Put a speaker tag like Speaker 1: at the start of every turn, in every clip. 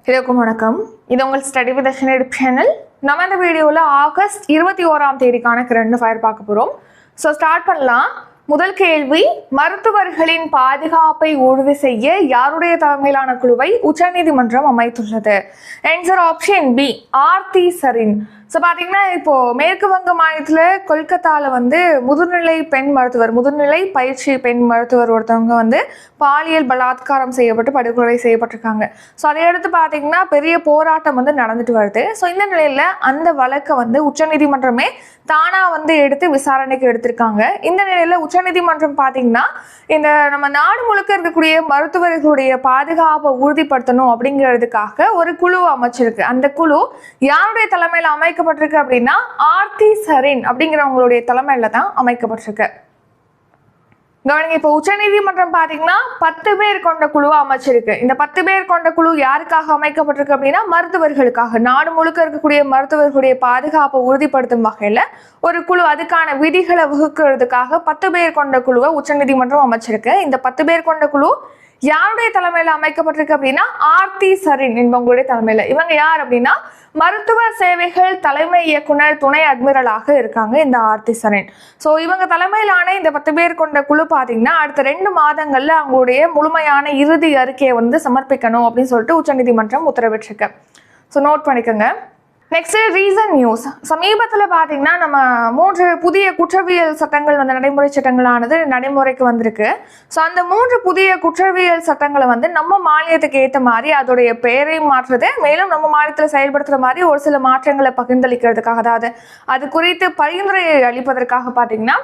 Speaker 1: எல்லாருக்கும் வணக்கம். இது உங்கள் ஸ்டடி வித் தர்ஷினி சேனல். நம்ம இந்த வீடியோவில் ஆகஸ்ட் 21ஆம் தேதிக்கான கரண்ட் அஃபயர் பார்க்க போகிறோம். ஸோ ஸ்டார்ட் பண்ணலாம். முதல் கேள்வி, மருத்துவர்களின் பாதுகாப்பை உறுதி செய்ய யாருடைய தலைமையிலான குழுவை உச்சநீதிமன்றம் அமைத்துள்ளது? Answer option B, Aarti Sareen. So பார்த்தீங்கன்னா இப்போ மேற்கு வங்க மாநிலத்தில் கொல்கத்தாவில் முதுநிலை பயிற்சி பெண் மருத்துவர் ஒருத்தவங்க பாலியல் பலாத்காரம் செய்யப்பட்டு படுகொலை செய்யப்பட்டிருக்காங்க. ஸோ அதையடுத்து பார்த்தீங்கன்னா பெரிய போராட்டம் நடந்துட்டு வருது. ஸோ இந்த நிலையில் அந்த வழக்கை உச்சநீதிமன்றமே தானாக எடுத்து விசாரணைக்கு எடுத்திருக்காங்க. இந்த நிலையில் உச்சநீதிமன்றம் பார்த்தீங்கன்னா இந்த நம்ம நாடு முழுக்க இருக்கக்கூடிய மருத்துவர்களுடைய பாதுகாப்பை உறுதிப்படுத்தணும் அப்படிங்கிறதுக்காக ஒரு குழு அமைச்சிருக்கு. அந்த குழு யாருடைய தலைமையில் அமைக்கப்பட்டிருக்கு அப்படின்னா ஆர்த்தி சரீன் அப்படிங்கிறவங்களுடைய தலைமையில தான் அமைக்கப்பட்டிருக்கு. இப்போ உச்சநீதிமன்றம் பாத்தீங்கன்னா 10 பேர் கொண்ட குழுவை அமைச்சிருக்கு. இந்த 10 பேர் கொண்ட குழு யாருக்காக அமைக்கப்பட்டிருக்கு அப்படின்னா மருத்துவர்களுக்காக, நாடு முழுக்க இருக்கக்கூடிய மருத்துவர்களுடைய பாதுகாப்பை உறுதிப்படுத்தும் வகையில ஒரு குழு, அதுக்கான விதிகளை வகுக்கிறதுக்காக 10 பேர் கொண்ட குழுவை உச்சநீதிமன்றம் அமைச்சிருக்கு. இந்த 10 பேர் கொண்ட குழு யாருடைய தலைமையில அமைக்கப்பட்டிருக்கு அப்படின்னா ஆர்த்தி சரீன் என்பவங்களுடைய தலைமையில. இவங்க யார் அப்படின்னா மருத்துவ சேவைகள் தலைமை இயக்குனர் துணை அட்மிரலாக இருக்காங்க இந்த ஆர்த்தி சரீன். ஸோ இவங்க தலைமையிலான இந்த 10 பேர் கொண்ட குழு பார்த்தீங்கன்னா அடுத்த 2 மாதங்கள்ல அவங்களுடைய முழுமையான இறுதி அறிக்கையை சமர்ப்பிக்கணும் அப்படின்னு சொல்லிட்டு உச்சநீதிமன்றம் உத்தரவிட்டிருக்கு. ஸோ நோட் பண்ணிக்கோங்க. Next reason news. சமீபத்தில் பார்த்தீங்கன்னா நம்ம 3 புதிய குற்றவியல் சட்டங்கள் நடைமுறை சட்டங்களானது நடைமுறைக்கு வந்திருக்கு. ஸோ அந்த 3 புதிய குற்றவியல் சட்டங்களை நம்ம மாநிலத்துக்கு ஏற்ற மாதிரி அதோடைய பெயரையும் மாற்றுறது, மேலும் நம்ம மாநிலத்தில் செயல்படுத்துகிற மாதிரி ஒரு சில மாற்றங்களை பகிர்ந்தளிக்கிறதுக்காக, அதாவது அது குறித்து பரிந்துரை அளிப்பதற்காக பார்த்தீங்கன்னா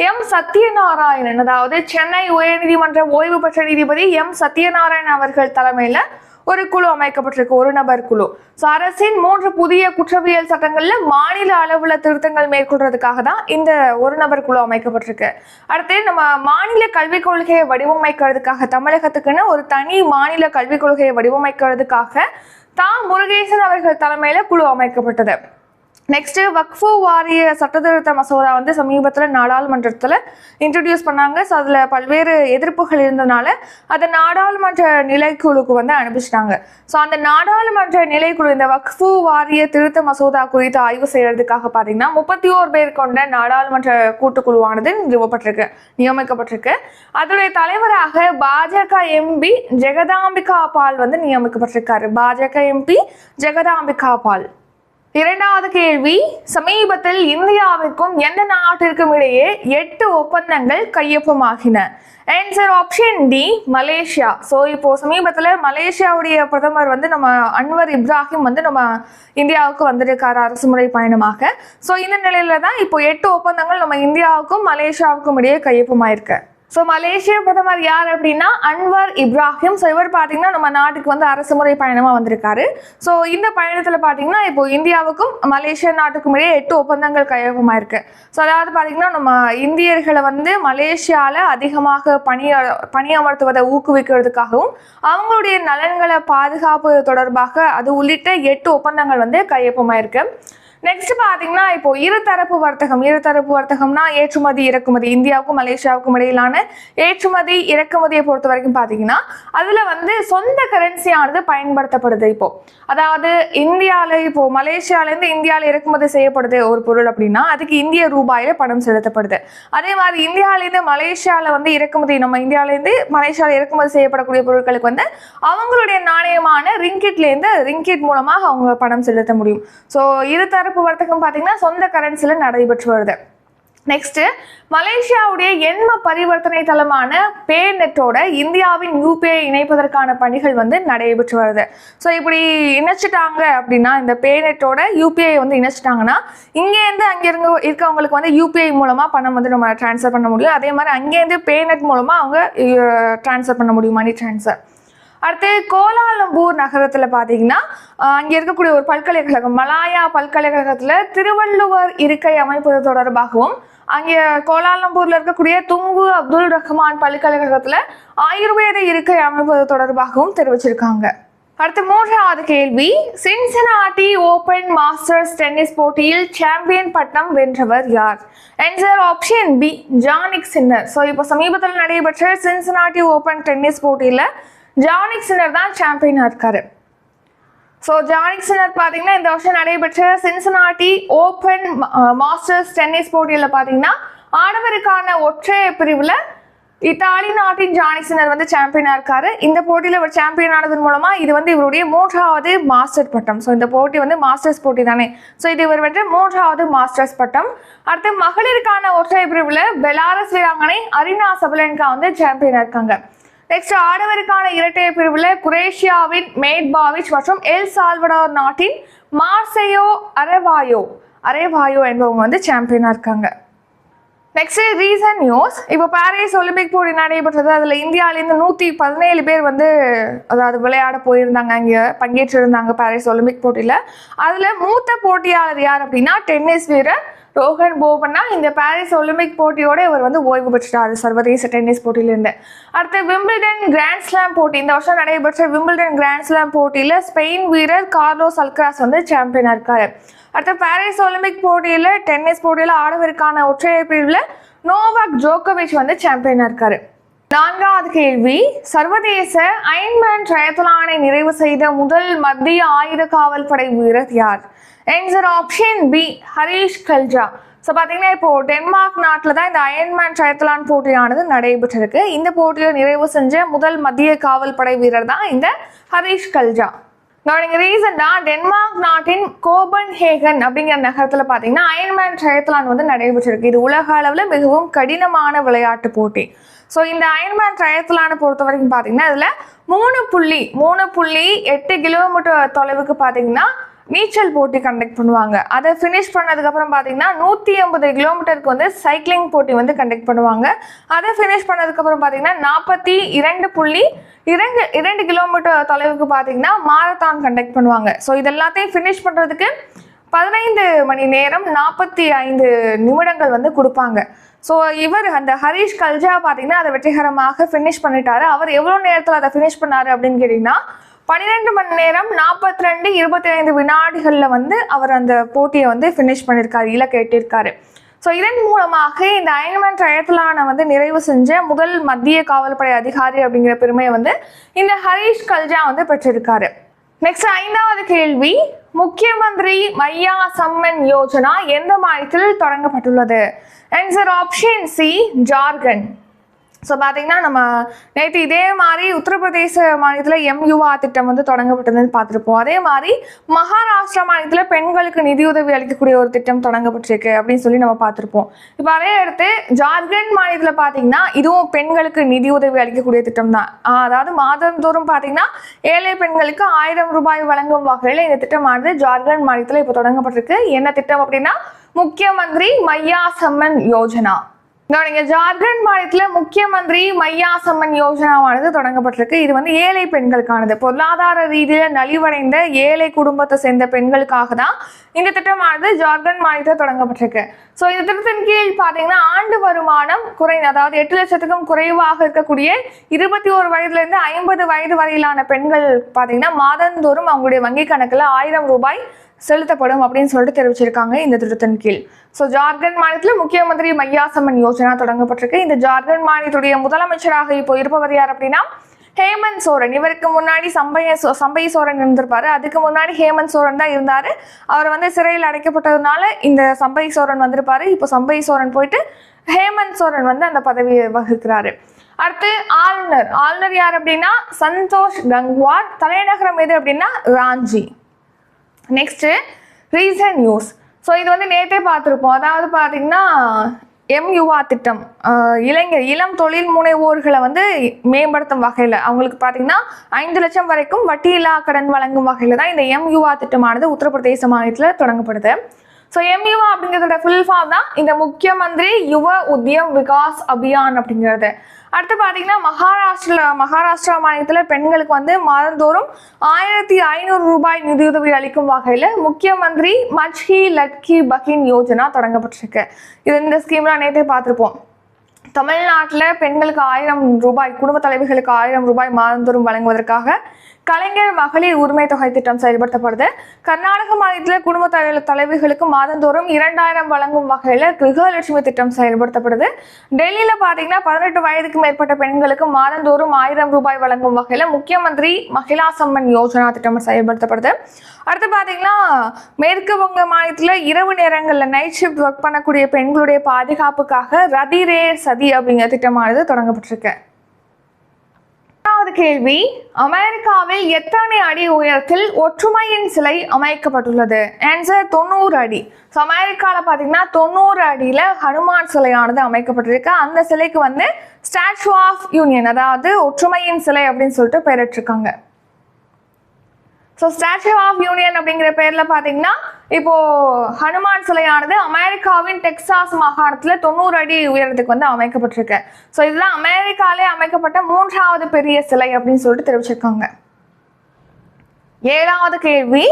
Speaker 1: எம் சத்யநாராயணன், அதாவது சென்னை உயர்நீதிமன்ற ஓய்வு பெற்ற நீதிபதி எம் சத்யநாராயணன் அவர்கள் தலைமையில் ஒரு குழு அமைக்கப்பட்டிருக்கு, ஒரு நபர் குழு. ஸோ அரசின் 3 புதிய குற்றவியல் சட்டங்கள்ல மாநில அளவுல திருத்தங்கள் மேற்கொள்றதுக்காக தான் இந்த ஒரு நபர் குழு அமைக்கப்பட்டிருக்கு. அடுத்து நம்ம மாநில கல்விக் கொள்கையை வடிவமைக்கிறதுக்காக, தமிழகத்துக்குன்னு ஒரு தனி மாநில கல்விக் கொள்கையை வடிவமைக்கிறதுக்காக முருகேசன் அவர்கள் தலைமையில குழு அமைக்கப்பட்டது. நெக்ஸ்ட் வக்ஃபு வாரிய சட்டத்திருத்த மசோதா சமீபத்தில் நாடாளுமன்றத்தில் இன்ட்ரடியூஸ் பண்ணாங்க. ஸோ அதில் பல்வேறு எதிர்ப்புகள் இருந்ததுனால அதை நாடாளுமன்ற நிலைக்குழுக்கு அனுப்பிச்சிட்டாங்க. ஸோ அந்த நாடாளுமன்ற நிலைக்குழு இந்த வக்ஃபு வாரிய திருத்த மசோதா குறித்து ஆய்வு செய்யறதுக்காக பார்த்தீங்கன்னா 31 பேர் கொண்ட நாடாளுமன்ற கூட்டுக்குழுவானது நியமிக்கப்பட்டிருக்கு. அதோடைய தலைவராக பாஜக எம்பி ஜெகதாம்பிகா பால் நியமிக்கப்பட்டிருக்காரு. பாஜக எம்பி ஜெகதாம்பிகா பால். இரண்டாவது கேள்வி, சமீபத்தில் இந்தியாவிற்கும் எந்த நாட்டிற்கும் இடையே 8 ஒப்பந்தங்கள் கையொப்பமாகின? Answer option D, Malaysia. So இப்போ சமீபத்தில் மலேசியாவுடைய பிரதமர் நம்ம அன்வர் இப்ராஹிம் நம்ம இந்தியாவுக்கு வந்திருக்காரு அரசுமுறை பயணமாக. ஸோ இந்த நிலையில தான் இப்போ 8 ஒப்பந்தங்கள் நம்ம இந்தியாவுக்கும் மலேசியாவுக்கும் இடையே கையொப்பமாயிருக்கு. ஸோ மலேசிய பிரதமர் யார் அப்படின்னா அன்வர் இப்ராஹிம். ஸோ இவர் பார்த்தீங்கன்னா நம்ம நாட்டுக்கு அரசுமுறை பயணமாக வந்திருக்காரு. ஸோ இந்த பயணத்தில் பார்த்தீங்கன்னா இப்போ இந்தியாவுக்கும் மலேசியா நாட்டுக்கும் இடையே 8 ஒப்பந்தங்கள் கையொப்பமாயிருக்கு. ஸோ அதாவது பார்த்தீங்கன்னா நம்ம இந்தியர்களை மலேசியாவில் அதிகமாக பணியமர்த்துவதை ஊக்குவிக்கிறதுக்காகவும் அவங்களுடைய நலன்களை பாதுகாப்பு தொடர்பாக அது உள்ளிட்ட 8 ஒப்பந்தங்கள் கையொப்பமாயிருக்கு. நெக்ஸ்ட் பார்த்தீங்கன்னா இப்போ இருதரப்பு வர்த்தகம்னா ஏற்றுமதி இறக்குமதி, இந்தியாவுக்கும் மலேசியாவுக்கும் இடையிலான ஏற்றுமதி இறக்குமதியை பொறுத்த வரைக்கும் பார்த்தீங்கன்னா அதில் சொந்த கரன்சியானது பயன்படுத்தப்படுது. இப்போ அதாவது இந்தியாவில் இப்போ மலேசியாவிலேருந்து இந்தியாவில் இறக்குமதி செய்யப்படுது ஒரு பொருள் அப்படின்னா அதுக்கு இந்திய ரூபாயில பணம் செலுத்தப்படுது. அதே மாதிரி இந்தியாவிலேருந்து மலேசியாவில் இறக்குமதி, நம்ம இந்தியாவிலேருந்து மலேசியாவில் இறக்குமதி செய்யப்படக்கூடிய பொருட்களுக்கு அவங்களுடைய நாணயமான ரிங்கிட் மூலமாக அவங்க பணம் செலுத்த முடியும். ஸோ இருதரப்பு வர்த்தகம் பார்த்தீங்கன்னா சொந்த கரன்சில நடைபெற்று வருது. நெக்ஸ்ட், மலேசியாவுடைய எண்ம பரிவர்த்தனை தளமான பேநெட்டோட இந்தியாவின் யூபிஐ இணைப்பதற்கான பணிகள் நடைபெற்று வருது. ஸோ இப்படி இணைச்சிட்டாங்க அப்படின்னா இந்த பேநெட்டோட யூபிஐ இணைச்சிட்டாங்கன்னா இங்கேருந்து அங்கிருந்து இருக்கவங்களுக்கு யூபிஐ மூலமா பணம் நம்ம டிரான்ஸ்ஃபர் பண்ண முடியும். அதே மாதிரி அங்கேருந்து பேநெட் மூலமா அவங்க டிரான்ஸ்ஃபர் பண்ண முடியும், மணி டிரான்ஸ்ஃபர். அடுத்து கோலாலம்பூர் நகரத்தில் பார்த்தீங்கன்னா அங்கே இருக்கக்கூடிய ஒரு பல்கலைக்கழகம், மலாயா பல்கலைக்கழகத்தில் திருவள்ளுவர் இருக்கை அமைப்பது தொடர்பாகவும், அங்கே கோலாலம்பூரில் இருக்கக்கூடிய துங்கு அப்துல் ரஹ்மான் பல்கலைக்கழகத்தில் ஆயுர்வேத இருக்கை அமைப்பது தொடர்பாகவும் தெரிவிச்சிருக்காங்க. அடுத்து 3வது கேள்வி, சின்சினாட்டி ஓபன் மாஸ்டர்ஸ் டென்னிஸ் போட்டியில் சாம்பியன் பட்டம் வென்றவர் யார்? Answer option B, Jannik Sinner. So இப்போ சமீபத்தில் நடைபெற்ற சின்சினாட்டி ஓபன் டென்னிஸ் போட்டியில் ஜானிக் சின்னர் தான் சாம்பியனாக இருக்காரு. ஸோ ஜானிக் சின்னர் பார்த்தீங்கன்னா இந்த வருஷம் நடைபெற்ற சின்சினாட்டி ஓப்பன் மாஸ்டர்ஸ் டென்னிஸ் போட்டியில் பார்த்தீங்கன்னா ஆடவருக்கான ஒற்றையர் பிரிவில் இத்தாலி நாட்டின் ஜானிக் சின்னர் வந்து சாம்பியனா இருக்காரு. இந்த போட்டியில் இவர் சாம்பியன் ஆனதன் மூலமா இது வந்து இவருடைய 3வது மாஸ்டர் பட்டம். ஸோ இந்த போட்டி வந்து மாஸ்டர்ஸ் போட்டி தானே. ஸோ இது இவர் வென்ற 3வது மாஸ்டர்ஸ் பட்டம். அடுத்து மகளிருக்கான ஒற்றையர் பிரிவில் பெலாரஸ் வீராங்கனை அரினா சபலென்கா வந்து சாம்பியனா இருக்காங்க. நெக்ஸ்ட் ஆடவருக்கான இரட்டையர் பிரிவில் குரேஷியாவின் மேட்பாவிச் மற்றும் எல் சால்வடார் நாட்டின் மார்செயோ அரேவாயோ என்பவங்க வந்து சாம்பியனா இருக்காங்க. Next recent news. இப்போ பாரிஸ் ஒலிம்பிக் போட்டி நடைபெற்றது. அதில் இந்தியாவிலேருந்து 117 பேர் வந்து அதாவது விளையாட போயிருந்தாங்க, இங்கே பங்கேற்றிருந்தாங்க பாரிஸ் ஒலிம்பிக் போட்டியில். அதில் மூத்த போட்டியாளர் யார் அப்படின்னா டென்னிஸ் வீரர் ரோஹன் போபண்ணா. இந்த பாரிஸ் ஒலிம்பிக் போட்டியோட இவர் வந்து ஓய்வு பெற்றுட்டார் சர்வதேச டென்னிஸ் போட்டியிலிருந்து. அடுத்து விம்பிள்டன் கிராண்ட் ஸ்லாம் போட்டி. இந்த வருஷம் நடைபெற்ற விம்பிள்டன் கிராண்ட் ஸ்லாம் போட்டியில் ஸ்பெயின் வீரர் கார்லோஸ் அல்கராஸ் வந்து சாம்பியனா இருக்காரு. அடுத்து பாரிஸ் ஒலிம்பிக் போட்டியில் டென்னிஸ் போட்டியில் ஆடவருக்கான ஒற்றையர் பிரிவில் நோவாக் ஜோகோவிச் வந்து சாம்பியனா இருக்காரு. 4வது கேள்வி. சர்வதேச அயன்மேன் ட்ரையத்லானை நிறைவு செய்த முதல் மத்திய ஆயுத காவல் படை வீரர் யார்? Answer option B Harish Kalja. So பார்த்தீங்கன்னா இப்போ டென்மார்க் நாட்டில் தான் இந்த அயன்மேன் ட்ரையத்லான் போட்டியானது நடைபெற்றிருக்கு. இந்த போட்டியை நிறைவு செஞ்ச முதல் மத்திய காவல் படை வீரர் தான் இந்த ஹரீஷ் கல்ஜா. ரீசெண்டாக டென்மார்க் நாட்டின் கோபன்ஹேகன் அப்படிங்கிற நகரத்தில் பார்த்தீங்கன்னா அயன்மேன் ட்ரையத்லான் வந்து நடைபெற்றிருக்கு. இது உலக அளவில் மிகவும் கடினமான விளையாட்டு போட்டி. ஸோ இந்த அயன்மேன் ட்ரையத்லானை பொறுத்த வரைக்கும் பார்த்தீங்கன்னா இதில் 3.8 கிலோமீட்டர் தொலைவுக்கு பார்த்தீங்கன்னா நீச்சல் போட்டி கண்டக்ட் பண்ணுவாங்க. அதை ஃபினிஷ் பண்ணதுக்கப்புறம் பார்த்தீங்கன்னா 180 கிலோமீட்டருக்கு வந்து சைக்கிளிங் போட்டி வந்து கண்டக்ட் பண்ணுவாங்க. அதை ஃபினிஷ் பண்ணதுக்கப்புறம் பார்த்தீங்கன்னா 42.2 கிலோமீட்டர் தொலைவுக்கு பார்த்தீங்கன்னா மாரத்தான் கண்டக்ட் பண்ணுவாங்க. ஸோ இது எல்லாத்தையும் ஃபினிஷ் பண்ணுறதுக்கு 15 மணி நேரம் 45 நிமிடங்கள் வந்து கொடுப்பாங்க. ஸோ இவர் அந்த ஹரீஷ் கல்ஜா பார்த்தீங்கன்னா அதை வெற்றிகரமாக ஃபினிஷ் பண்ணிட்டாரு. அவர் எவ்வளோ நேரத்தில் அதை ஃபினிஷ் பண்ணாரு அப்படின்னு கேட்டிங்கன்னா 12 மணி நேரம் 42.25 வினாடிகளில் வந்து அவர் அந்த போட்டியை வந்து ஃபினிஷ் பண்ணியிருக்காரு, இலக்கை எட்டியிருக்காரு. ஸோ இதன் மூலமாக இந்த அயன்மேன் ட்ரையத்லானை வந்து நிறைவு செஞ்ச முதல் மத்திய காவல்படை அதிகாரி அப்படிங்கிற பெருமையை வந்து இந்த ஹரீஷ் கல்ஜா வந்து பெற்றிருக்காரு. நெக்ஸ்ட் 5வது கேள்வி. முக்கியமந்திரி மையா சம்மன் யோஜனா எந்த மாநிலத்தில் தொடங்கப்பட்டுள்ளது? Answer option C Jharkhand. So பார்த்தீங்கன்னா நம்ம நேற்று இதே மாதிரி உத்தரப்பிரதேச மாநிலத்தில் MUVA திட்டம் வந்து தொடங்கப்பட்டதுன்னு பார்த்துருப்போம். அதே மாதிரி மகாராஷ்டிரா மாநிலத்தில் பெண்களுக்கு நிதியுதவி அளிக்கக்கூடிய ஒரு திட்டம் தொடங்கப்பட்டிருக்கு அப்படின்னு சொல்லி நம்ம பார்த்துருப்போம். இப்போ அதே அடுத்து ஜார்க்கண்ட் மாநிலத்தில் பார்த்தீங்கன்னா இதுவும் பெண்களுக்கு நிதியுதவி அளிக்கக்கூடிய திட்டம் தான். அதாவது மாதந்தோறும் பார்த்தீங்கன்னா ஏழை பெண்களுக்கு 1000 ரூபாய் வழங்கும் வகையில் இந்த திட்டமானது ஜார்க்கண்ட் மாநிலத்தில் இப்போ தொடங்கப்பட்டிருக்கு. என்ன திட்டம் அப்படின்னா முக்கியமந்திரி மையா சம்மன் யோஜனா. ஜார்க்கண்ட் மாநிலத்தில் முக்கியமந்திரி மையா சம்மன் யோஜனாவானது தொடங்கப்பட்டிருக்கு. இது வந்து ஏழை பெண்களுக்கானது. பொருளாதார ரீதியில் நலிவடைந்த ஏழை குடும்பத்தை சேர்ந்த பெண்களுக்காக தான் இந்த திட்டமானது ஜார்க்கண்ட் மாநிலத்தில் தொடங்கப்பட்டிருக்கு. ஸோ இந்த திட்டத்தின் கீழ் பார்த்தீங்கன்னா ஆண்டு வருமானம் அதாவது 8 லட்சத்துக்கும் குறைவாக இருக்கக்கூடிய 21 வயதுலேருந்து 50 வயது வரையிலான பெண்கள் பார்த்தீங்கன்னா மாதந்தோறும் அவங்களுடைய வங்கி கணக்கில் 1000 ரூபாய் செலுத்தப்படும் அப்படின்னு சொல்லிட்டு தெரிவிச்சிருக்காங்க இந்த திட்டத்தின் கீழ். ஸோ ஜார்க்கண்ட் மாநிலத்தில் முக்கியமந்திரி மையா சம்மன் யோஜனா தொடங்கப்பட்டிருக்கு. இந்த ஜார்க்கண்ட் மாநிலத்துடைய முதலமைச்சராக இப்போ இருப்பவர் யார் அப்படின்னா ஹேமந்த் சோரன். இவருக்கு முன்னாடி சம்பை சோரன் இருந்திருப்பாரு. அதுக்கு முன்னாடி ஹேமந்த் சோரன் தான் இருந்தாரு. அவர் வந்து சிறையில் அடைக்கப்பட்டதுனால இந்த சம்பை சோரன் வந்திருப்பாரு. இப்போ சம்பை சோரன் போயிட்டு ஹேமந்த் சோரன் வந்து அந்த பதவியை வகிக்கிறாரு. அடுத்து ஆளுநர் யார் அப்படின்னா சந்தோஷ் கங்வார். தலைநகரம் எது அப்படின்னா Ranchi. Next recent news. So இது வந்து நேற்றே பார்த்துருப்போம். அதாவது பார்த்தீங்கன்னா MUVA திட்டம் இளம் தொழில் முனைவோர்களை வந்து மேம்படுத்தும் வகையில் அவங்களுக்கு பார்த்தீங்கன்னா 5 லட்சம் வரைக்கும் வட்டியில்லா கடன் வழங்கும் வகையில் தான் இந்த MUVA திட்டமானது உத்தரப்பிரதேச மாநிலத்தில் தொடங்கப்படுது. ஸோ MUVA அப்படிங்கிறதோட ஃபுல் ஃபார்ம் தான் இந்த முக்கியமந்திரி யுவ உத்யம் விகாஸ் அபியான் அப்படிங்கிறது. அடுத்து பார்த்தீங்கன்னா மகாராஷ்டிரா மாநிலத்தில் பெண்களுக்கு வந்து மாதந்தோறும் 1500 ரூபாய் நிதியுதவி அளிக்கும் வகையில் முக்கியமந்திரி மச்ஹி லட்கி பகின் யோஜனா தொடங்கப்பட்டிருக்கு. இந்த ஸ்கீம்லாம் நேற்றே பார்த்துருப்போம். தமிழ்நாட்டில் பெண்களுக்கு 1000 ரூபாய், குடும்ப தலைவிகளுக்கு 1000 ரூபாய் மாதந்தோறும் வழங்குவதற்காக கலைஞர் மகளிர் உரிமை தொகை திட்டம் செயல்படுத்தப்படுது. கர்நாடக மாநிலத்தில் குடும்ப தலைவிகளுக்கு மாதந்தோறும் 2000 வழங்கும் வகையில் கிரகலட்சுமி திட்டம் செயல்படுத்தப்படுது. டெல்லியில பாத்தீங்கன்னா 18 வயதுக்கு மேற்பட்ட பெண்களுக்கு மாதந்தோறும் 1000 ரூபாய் வழங்கும் வகையில முக்கியமந்திரி மகிழா சம்மன் யோஜனா திட்டம் செயல்படுத்தப்படுது. அடுத்து பாத்தீங்கன்னா மேற்கு வங்க மாநிலத்துல இரவு நேரங்கள்ல நைட் ஷிஃப்ட் ஒர்க் பண்ணக்கூடிய பெண்களுடைய பாதுகாப்புக்காக ரதிரே சதி அப்படிங்கிற திட்டமானது தொடங்கப்பட்டிருக்கு. கேள்வி, அமெரிக்காவில் எத்தனை அடி உயரத்தில் ஒற்றுமையின் சிலை அமைக்கப்பட்டுள்ளது? ஆன்சர் 90 அடி. அமெரிக்காவில் பார்த்தீங்கன்னா 90 அடியில் ஹனுமான் சிலையானது அமைக்கப்பட்டிருக்கு. அந்த சிலைக்கு வந்து ஸ்டாச்சு ஆஃப் யூனியன், அதாவது ஒற்றுமையின் சிலை அப்படின்னு சொல்லிட்டு பெயரிட்டிருக்காங்க. ஸோ ஸ்டாச்சு ஆஃப் யூனியன் அப்படிங்கிற பேரில் பார்த்தீங்கன்னா இப்போ ஹனுமான் சிலையானது அமெரிக்காவின் டெக்சாஸ் மாகாணத்தில் 90 அடி உயரத்துக்கு வந்து அமைக்கப்பட்டிருக்கு. ஸோ இதுதான் அமெரிக்காவிலே அமைக்கப்பட்ட 3வது பெரிய சிலை அப்படின்னு சொல்லிட்டு தெரிவிச்சிருக்காங்க. 7வது கேள்வி,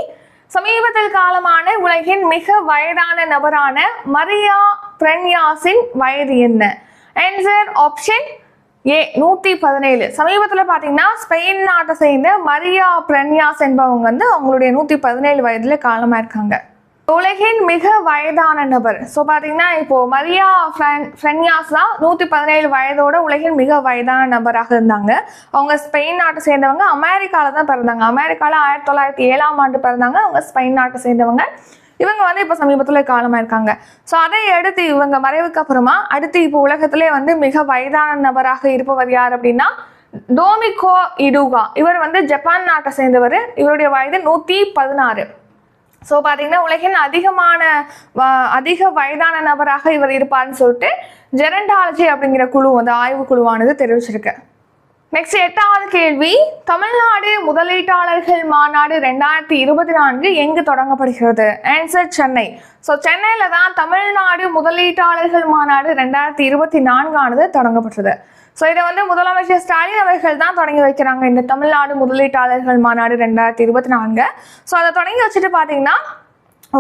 Speaker 1: சமீபத்தில் காலமான உலகின் மிக வயதான நபரான மரியா பிரன்யாஸின் வயது என்ன? Answer option A 117. சமீபத்தில் பார்த்தீங்கன்னா ஸ்பெயின் நாட்டை சேர்ந்த மரியா பிரன்யாஸ் என்பவங்க வந்து அவங்களுடைய 117 வயதுல காலமாக இருக்காங்க. உலகின் மிக வயதான நபர். ஸோ பார்த்தீங்கன்னா இப்போ மரியா பிரன்யாஸ் தான் 117 வயதோட உலகின் மிக வயதான நபராக இருந்தாங்க. அவங்க ஸ்பெயின் நாட்டை சேர்ந்தவங்க. அமெரிக்காவில் தான் பிறந்தாங்க. அமெரிக்காவில் 1907ஆம் ஆண்டு பிறந்தாங்க. அவங்க ஸ்பெயின் நாட்டை சேர்ந்தவங்க. இவங்க வந்து இப்போ சமீபத்தில் காலமாக இருக்காங்க. ஸோ அதை அடுத்து இவங்க மறைவுக்கு அப்புறமா அடுத்து இப்போ உலகத்திலே வந்து மிக வயதான நபராக இருப்பவர் யார் அப்படின்னா டோமிகோ இடுகா. இவர் வந்து ஜப்பான் நாட்டை சேர்ந்தவர். இவருடைய வயது 116. ஸோ பார்த்தீங்கன்னா உலகின் அதிக வயதான நபராக இவர் இருப்பார்னு சொல்லிட்டு ஜெரண்டாலஜி அப்படிங்கிற குழு வந்து ஆய்வு குழுவானது தெரிவிச்சிருக்கு. நெக்ஸ்ட் 8வது கேள்வி, தமிழ்நாடு முதலீட்டாளர்கள் மாநாடு 2024 எங்கு தொடங்கப்படுகிறது? ஆன்சர் சென்னை. ஸோ சென்னையில தான் தமிழ்நாடு முதலீட்டாளர்கள் மாநாடு 2024 தொடங்கப்பட்டது. ஸோ இதை வந்து முதலமைச்சர் ஸ்டாலின் அவர்கள் தான் தொடங்கி வைக்கிறாங்க, இந்த தமிழ்நாடு முதலீட்டாளர்கள் மாநாடு 2024. ஸோ அதை தொடங்கி வச்சுட்டு பார்த்தீங்கன்னா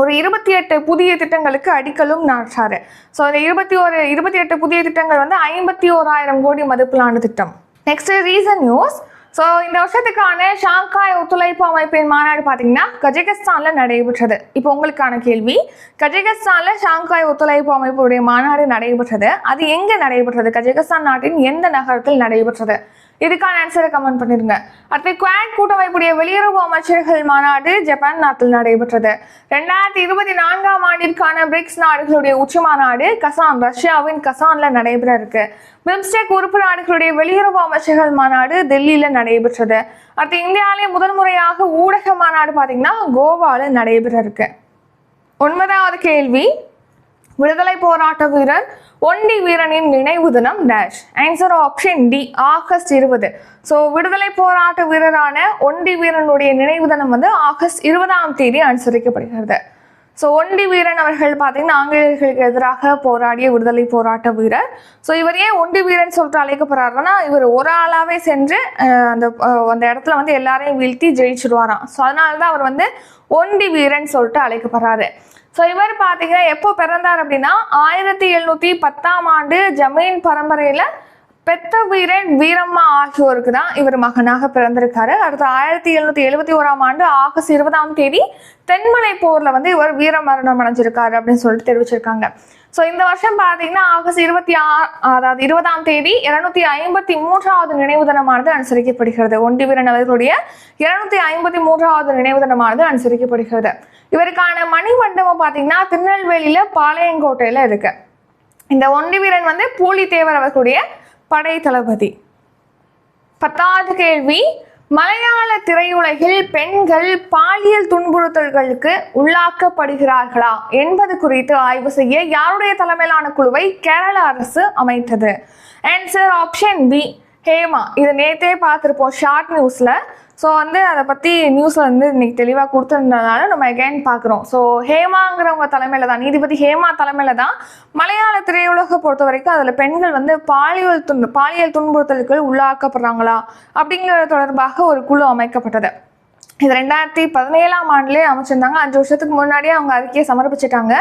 Speaker 1: ஒரு 28 புதிய திட்டங்களுக்கு அடிக்கலும் நாட்டாரு. ஸோ இந்த 28 புதிய திட்டங்கள் வந்து 51,000 கோடி மதிப்பிலான திட்டம். Next reason news. ஸோ இந்த வருஷத்துக்கான ஷாங்காய் ஒத்துழைப்பு அமைப்பின் மாநாடு பார்த்தீங்கன்னா கஜகஸ்தான்ல நடைபெற்றது. இப்போ உங்களுக்கான கேள்வி, கஜகஸ்தான்ல ஷாங்காய் ஒத்துழைப்பு அமைப்புடைய மாநாடு நடைபெற்றது. அது எங்க நடைபெற்றது? கஜகஸ்தான் நாட்டின் எந்த நகரத்தில் நடைபெற்றது? இதுக்கான ஆன்சரை கமெண்ட் பண்ணிருங்க. அடுத்து குவாட் கூட்டமைப்புடைய வெளியுறவு அமைச்சர்கள் மாநாடு ஜப்பான் நாட்டில் நடைபெற்றது. 2024ஆம் ஆண்டிற்கான பிரிக்ஸ் நாடுகளுடைய உச்சி மாநாடு கசான், ரஷ்யாவின் கசான்ல நடைபெற இருக்கு. பிம்ஸ்டெக் உறுப்பு நாடுகளுடைய வெளியுறவு அமைச்சர்கள் மாநாடு டெல்லியில நடைபெற்றது. அடுத்து இந்தியாவிலே முதன்முறையாக ஊடக மாநாடு பார்த்தீங்கன்னா கோவால நடைபெற இருக்கு. 9வது கேள்வி, விடுதலை போராட்ட வீரர் ஒண்டி வீரனின் நினைவு தினம் dash. Answer option D August 20. So விடுதலை போராட்ட வீரரான ஒண்டி வீரனுடைய நினைவு தினம் வந்து ஆகஸ்ட் 20ஆம் தேதி அனுசரிக்கப்படுகிறது. ஸோ ஒண்டி வீரன் அவர்கள் பார்த்தீங்கன்னா ஆங்கிலேயர்களுக்கு எதிராக போராடிய விடுதலை போராட்ட வீரர். ஸோ இவர் ஏன் ஒண்டி வீரன் சொல்லிட்டு அழைக்கப்படுறாருன்னா இவர் ஒரு ஆளாவே சென்று அந்த இடத்துல வந்து எல்லாரையும் வீழ்த்தி ஜெயிச்சிடுவாராம். ஸோ அதனால தான் அவர் வந்து ஒண்டி வீரன் சொல்லிட்டு அழைக்கப்படுறாரு. ஸோ இவர் பார்த்தீங்கன்னா எப்போ பிறந்தார் அப்படின்னா 1710ஆம் ஆண்டு ஜமீன் பரம்பரையில் பெத்த வீரன் வீரம்மா ஆகியோருக்கு தான் இவர் மகனாக பிறந்திருக்காரு. அடுத்து 1771ஆம் ஆண்டு ஆகஸ்ட் 20ஆம் தேதி தென்மலை போர்ல வந்து இவர் வீரமரணம் அடைஞ்சிருக்காரு அப்படின்னு சொல்லிட்டு தெரிவிச்சிருக்காங்க. ஸோ இந்த வருஷம் பார்த்தீங்கன்னா ஆகஸ்ட் 20ஆம் தேதி 253வது நினைவு தினமானது அனுசரிக்கப்படுகிறது. ஒண்டி வீரன் அவர்களுடைய 253வது நினைவு தினமானது அனுசரிக்கப்படுகிறது. இவருக்கான மணிமண்டபம் பார்த்தீங்கன்னா திருநெல்வேலியில பாளையங்கோட்டையில இருக்கு. இந்த ஒண்டி வீரன் வந்து பூலித்தேவர் அவர்களுடைய படை தளபதி. 10வது கேள்வி, மலையாள திரையுலகில் பெண்கள் பாலியல் துன்புறுத்தல்களுக்கு உள்ளாக்கப்படுகிறார்களா என்பது குறித்து ஆய்வு செய்ய யாருடைய தலைமையிலான குழுவை கேரள அரசு அமைத்தது? Answer option B Hema. இது நேற்றே பார்த்துருப்போம் ஷார்ட் நியூஸ்ல. ஸோ வந்து அதை பற்றி நியூஸில் வந்து இன்னைக்கு தெளிவாக கொடுத்துருந்ததுனால நம்ம அகைன் பார்க்குறோம். ஸோ ஹேமாங்கிறவங்க தலைமையில் தான், நீதிபதி ஹேமா தலைமையில் தான் மலையாள திரையுலகை பொறுத்த வரைக்கும் அதில் பெண்கள் வந்து பாலியல் துன்புறுத்தலுக்கு உள்ளாக்கப்படுறாங்களா அப்படிங்கிறது தொடர்பாக ஒரு குழு அமைக்கப்பட்டது. இது 2017ஆம் ஆண்டுலேயே அமைச்சிருந்தாங்க. 5 வருஷத்துக்கு முன்னாடியே அவங்க அறிக்கையை சமர்ப்பிச்சிட்டாங்க.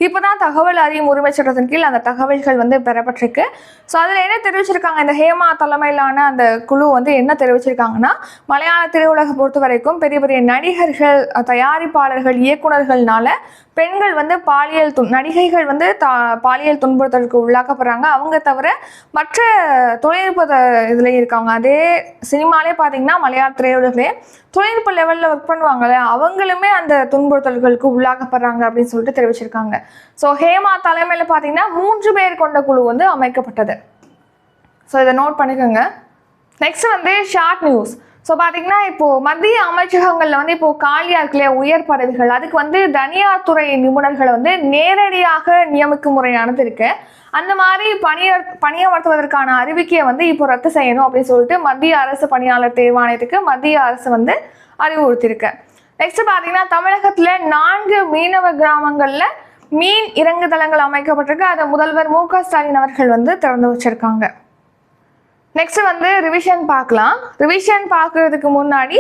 Speaker 1: இப்போ தான் தகவல் அறியும் உரிமை சட்டத்தின் கீழ் அந்த தகவல்கள் வந்து பெறப்பட்டிருக்கு. ஸோ அதில் என்ன தெரிவிச்சிருக்காங்க, இந்த ஹேமா தலைமையிலான அந்த குழு வந்து என்ன தெரிவிச்சிருக்காங்கன்னா, மலையாள திரையுலகை பொறுத்த வரைக்கும் பெரிய பெரிய நடிகர்கள், தயாரிப்பாளர்கள், இயக்குநர்கள்னால பெண்கள் வந்து நடிகைகள் வந்து பாலியல் துன்புறுத்தலுக்கு உள்ளாக்கப்படுறாங்க. அவங்க தவிர மற்ற தொழில்நுட்ப இதுலேயும் இருக்காங்க. அதே சினிமாலே பார்த்தீங்கன்னா மலையாள திரையுலகிலே தொழில்நுட்ப லெவலில் ஒர்க் பண்ணுவாங்கல்ல, அவங்களுமே அந்த துன்புறுத்தல்களுக்கு உள்ளாக்கப்படுறாங்க அப்படின்னு சொல்லிட்டு தெரிவிச்சிருக்காங்க. ஸோ ஹேமா தலைமையில் பார்த்தீங்கன்னா 3 பேர் கொண்ட குழு வந்து அமைக்கப்பட்டது. ஸோ இதை நோட் பண்ணிக்கோங்க. நெக்ஸ்ட் வந்து ஷார்ட் நியூஸ். ஸோ பார்த்தீங்கன்னா இப்போது மத்திய அமைச்சகங்களில் வந்து இப்போது காலியாக இருக்கலையா உயர் பதவிகள், அதுக்கு வந்து தனியார் துறை நிபுணர்களை வந்து நேரடியாக நியமிக்கும் முறையானது இருக்கு. அந்த மாதிரி பணியமர்த்துவதற்கான அறிவிக்கையை வந்து இப்போ ரத்து செய்யணும் அப்படின்னு சொல்லிட்டு மத்திய அரசு பணியாளர் தேர்வாணையத்துக்கு மத்திய அரசு வந்து அறிவுறுத்தியிருக்கு. நெக்ஸ்ட் பார்த்தீங்கன்னா தமிழகத்தில் 4 மீனவ கிராமங்களில் மீன் இறங்குதளங்கள் அமைக்கப்பட்டிருக்கு. அதை முதல்வர் மு.க. ஸ்டாலின் அவர்கள் வந்து திறந்து வச்சிருக்காங்க. நெக்ஸ்ட் வந்து ரிவிஷன் பார்க்கலாம். ரிவிஷன் பார்க்கறதுக்கு முன்னாடி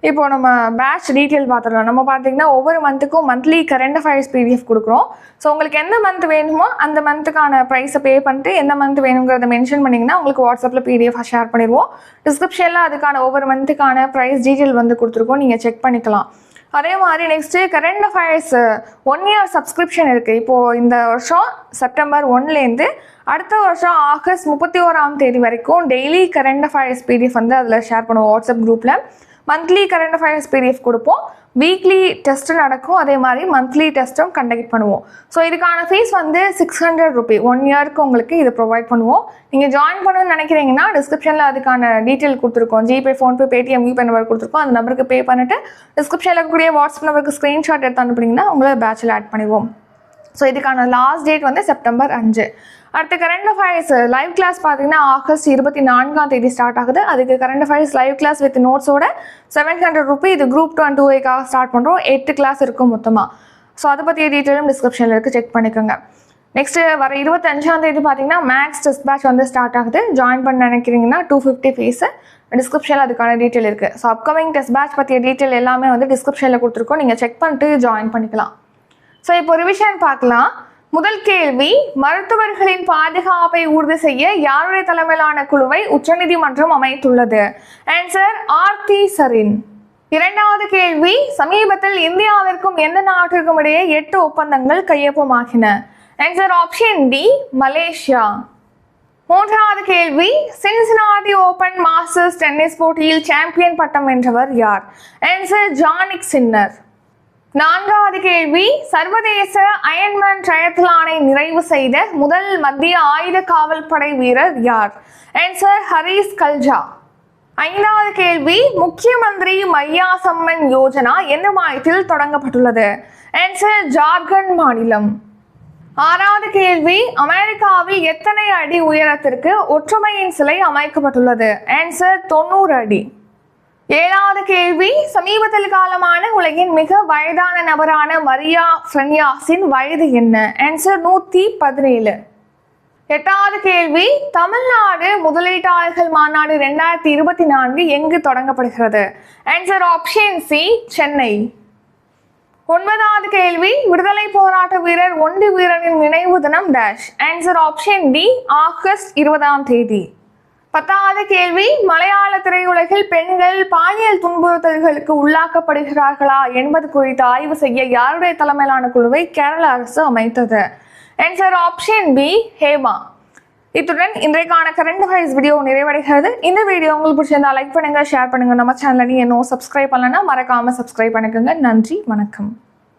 Speaker 1: இப்போ நம்ம பேட்ச் டீட்டெயில் பார்த்துடலாம். நம்ம பார்த்தீங்கன்னா ஒவ்வொரு மந்த்துக்கும் மந்த்லி கரண்ட் அஃபேர்ஸ் PDF கொடுக்குறோம். ஸோ உங்களுக்கு எந்த மந்த் வேணுமோ அந்த மந்த்துக்கான ப்ரைஸை பே பண்ணிட்டு எந்த மந்த் வேணுங்கிறத மென்ஷன் பண்ணிங்கன்னா உங்களுக்கு வாட்ஸ்அப்பில் PDF ஷேர் பண்ணிடுவோம். டிஸ்கிரிப்ஷனில் அதுக்கான ஒவ்வொரு மந்த்துக்கான ப்ரைஸ் டீட்டெயில் வந்து கொடுத்துருக்கோம், நீங்கள் செக் பண்ணிக்கலாம். அதே மாதிரி next current affairs 1 year subscription இருக்குது. இப்போது இந்த வருஷம் செப்டம்பர் 1லேருந்து அடுத்த வருஷம் ஆகஸ்ட் 31ஆம் தேதி வரைக்கும் டெய்லி கரண்ட் அஃபேர்ஸ் PDF வந்து அதில் ஷேர் பண்ணுவோம் வாட்ஸ்அப் குரூப்பில். மந்த்லி கரண்ட் அஃபேர்ஸ் PDF கொடுப்போம். வீக்லி டெஸ்ட் நடக்கும். அதே மாதிரி மந்த்லி டெஸ்ட்டும் கண்டக்ட் பண்ணுவோம். ஸோ இதுக்கான ஃபீஸ் வந்து 600 ரூபி 1 yearக்கு உங்களுக்கு இது ப்ரொவைட் பண்ணுவோம். நீங்கள் ஜாயின் பண்ணணும்னு நினைக்கிறீங்கன்னா டிஸ்கிரிப்ஷனில் அதுக்கான டீட்டெயில் கொடுத்துருக்கோம். GPay, PhonePe, Paytm, YouPay number கொடுத்துருக்கோம். அந்த நம்பருக்கு பே பண்ணிட்டு டிஸ்கிரிப்ஷனில் இருக்கக்கூடிய வாட்ஸ்அப் நம்பருக்கு ஸ்க்ரீன்ஷாட் எடுத்து அனுப்புனீங்கன்னா உங்களை பேட்சில் ஆட் பண்ணிடுவோம். ஸோ இதுக்கான லாஸ்ட் டேட் வந்து செப்டம்பர் 5. அடுத்து கரண்ட் அஃபேர்ஸ் லைவ் கிளாஸ் பார்த்தீங்கன்னா ஆகஸ்ட் 24ஆம் தேதி ஸ்டார்ட் ஆகுது. அதுக்கு current affairs live class with நோட்ஸோட 700 ரூபி. இது குரூப் 2 and 2Aக்காக ஸ்டார்ட் பண்ணுறோம். 8 கிளாஸ் இருக்கும் மொத்தமாக. ஸோ அதை பற்றிய டீட்டெயிலும் டிஸ்கிரிப்ஷனில் இருக்குது, செக் பண்ணிக்கோங்க. நெக்ஸ்ட்டு வர 25ஆம் தேதி பார்த்தீங்கன்னா மேக்ஸ் டெஸ்ட் பேட்ச் வந்து ஸ்டார்ட் ஆகுது. ஜாயின் பண்ண நினைக்கிறீங்கன்னா 250 ஃபீஸு. டிஸ்கிரிப்ஷனில் அதுக்கான டீட்டெயில் இருக்குது. ஸோ அப்கமிங் டெஸ்ட் பேட்ச் பற்றிய டீட்டெயில் எல்லாமே வந்து டிஸ்கிரிப்ஷனில் கொடுத்துருக்கோம், நீங்கள் செக் பண்ணிட்டு ஜாயின் பண்ணிக்கலாம். ஸோ இப்போ ரிவிஷன் பார்க்கலாம். முதல் கேள்வி, மருத்துவர்களின் பாதுகாப்பை உறுதி செய்ய யாருடைய தலைமையிலான குழுவை உச்சநீதிமன்றம் அமைத்துள்ளது? ஆன்சர் ஆர்த்தி சரீன். இரண்டாவது கேள்வி, சமீபத்தில் இந்தியாவிற்கும் எந்த நாட்டிற்கும் இடையே 8 ஒப்பந்தங்கள் கையொப்பமாகின? Answer option D, Malaysia. மூன்றாவது கேள்வி, சின்சினாட்டி ஓபன் மாஸ்டர்ஸ் டென்னிஸ் போட்டியில் சாம்பியன் பட்டம் வென்றவர் யார்? Answer Jannik Sinner. நான்காவது கேள்வி, சர்வதேச அயன்மேன் ட்ரையத்லானை நிறைவு செய்த முதல் மத்திய ஆயுத காவல் படை வீரர் யார்? ஆன்சர் ஹரீஸ் கல்ஜா. ஐந்தாவது கேள்வி, முக்கிய மந்திரி மையா சம்மன் யோஜனா எந்த மாநிலத்தில் தொடங்கப்பட்டுள்ளது? ஆன்சர் ஜார்க்கண்ட் மாநிலம். ஆறாவது கேள்வி, அமெரிக்காவில் எத்தனை அடி உயரத்திற்கு ஒற்றுமையின் சிலை அமைக்கப்பட்டுள்ளது? ஆன்சர் 90 அடி. ஏழாவது கேள்வி, சமீபத்தில் காலமான உலகின் மிக வயதான நபரான மரியா ஃப்ரென்யாஸின் வயது என்ன? ஆன்சர் 117. எட்டாவது கேள்வி, தமிழ்நாடு முதலீட்டாளர்கள் மாநாடு 2024 எங்கு தொடங்கப்படுகிறது? Answer option C, Chennai. ஒன்பதாவது கேள்வி, விடுதலை போராட்ட வீரர் ஒண்டி வீரனின் நினைவு தினம் dash? Answer option D, August 20ஆம் தேதி. 10வது கேள்வி, மலையாள திரையுலகில் பெண்கள் பாலியல் துன்புறுத்தல்களுக்கு உள்ளாக்கப்படுகிறார்களா என்பது குறித்து ஆய்வு செய்ய யாருடைய தலைமையிலான குழுவை கேரள அரசு அமைத்தது? Answer option B, Hema. இத்துடன் இன்றைக்கான கரண்ட் அஃபேர்ஸ் வீடியோ நிறைவடைகிறது. இந்த வீடியோ உங்களுக்கு பிடிச்சிருந்தா லைக் பண்ணுங்க, ஷேர் பண்ணுங்க. நம்ம சேனலை இன்னும் சப்ஸ்கிரைப் பண்ணலன்னா மறக்காம சப்ஸ்கிரைப் பண்ணிக்கோங்க. நன்றி, வணக்கம்.